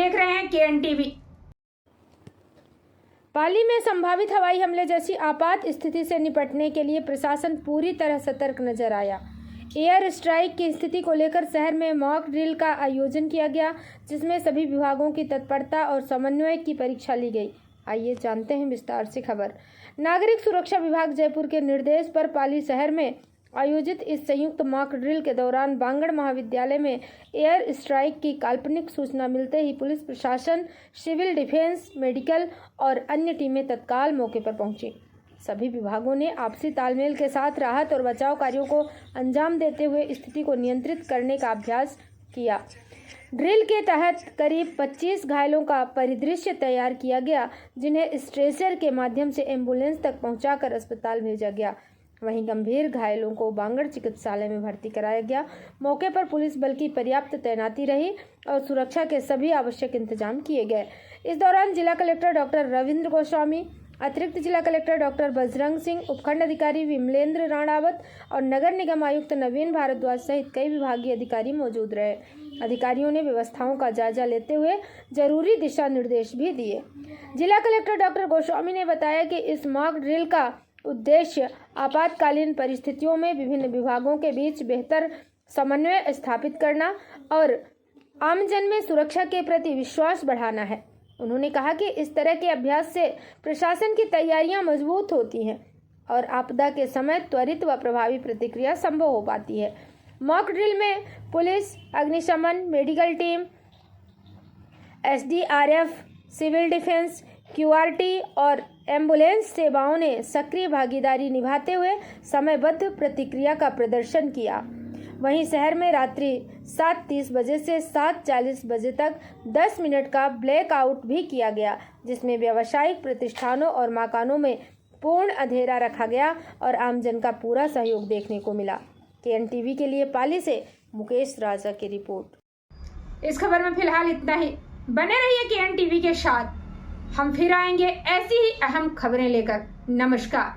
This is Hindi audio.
देख रहे हैं KN टीवी। पाली में संभावित हवाई हमले जैसी आपात स्थिति से निपटने के लिए प्रशासन पूरी तरह सतर्क नजर आया। एयर स्ट्राइक की स्थिति को लेकर शहर में मॉक ड्रिल का आयोजन किया गया, जिसमें सभी विभागों की तत्परता और समन्वय की परीक्षा ली गई। आइए जानते हैं विस्तार से खबर। नागरिक सुरक्षा विभाग जयपुर के निर्देश पर पाली शहर में आयोजित इस संयुक्त मॉक ड्रिल के दौरान बांगड़ महाविद्यालय में एयर स्ट्राइक की काल्पनिक सूचना मिलते ही पुलिस प्रशासन, सिविल डिफेंस, मेडिकल और अन्य टीमें तत्काल मौके पर पहुंची। सभी विभागों ने आपसी तालमेल के साथ राहत और बचाव कार्यों को अंजाम देते हुए स्थिति को नियंत्रित करने का अभ्यास किया। ड्रिल के तहत करीब 25 घायलों का परिदृश्य तैयार किया गया, जिन्हें स्ट्रेचर के माध्यम से एम्बुलेंस तक पहुंचाकर अस्पताल भेजा गया। वहीं गंभीर घायलों को बांगड़ चिकित्सालय में भर्ती कराया गया। मौके पर पुलिस बल की पर्याप्त तैनाती रही और सुरक्षा के सभी आवश्यक इंतजाम किए गए। इस दौरान जिला कलेक्टर डॉक्टर रविंद्र गोस्वामी, अतिरिक्त जिला कलेक्टर डॉक्टर बजरंग सिंह, उपखंड अधिकारी विमलेंद्र राणावत और नगर निगम आयुक्त नवीन भारद्वाज सहित कई विभागीय अधिकारी मौजूद रहे। अधिकारियों ने व्यवस्थाओं का जायजा लेते हुए जरूरी दिशा निर्देश भी दिए। जिला कलेक्टर डॉक्टर गोस्वामी ने बताया कि इस मॉक ड्रिल का उद्देश्य आपातकालीन परिस्थितियों में विभिन्न विभागों के बीच बेहतर समन्वय स्थापित करना और आमजन में सुरक्षा के प्रति विश्वास बढ़ाना है। उन्होंने कहा कि इस तरह के अभ्यास से प्रशासन की तैयारियां मजबूत होती हैं और आपदा के समय त्वरित व प्रभावी प्रतिक्रिया संभव हो पाती है। मॉक ड्रिल में पुलिस, अग्निशमन, medical team, SDRF, civil defence, QRT और एम्बुलेंस सेवाओं ने सक्रिय भागीदारी निभाते हुए समयबद्ध प्रतिक्रिया का प्रदर्शन किया। वहीं शहर में रात्रि 7:30 बजे से 7:40 बजे तक 10 मिनट का ब्लैकआउट भी किया गया, जिसमें व्यावसायिक प्रतिष्ठानों और मकानों में पूर्ण अंधेरा रखा गया और आमजन का पूरा सहयोग देखने को मिला। KN टीवी के लिए पाली से मुकेश राजा की रिपोर्ट। इस खबर में फिलहाल इतना ही। बने रहिए KN टीवी के साथ। हम फिर आएंगे ऐसी ही अहम खबरें लेकर। नमस्कार।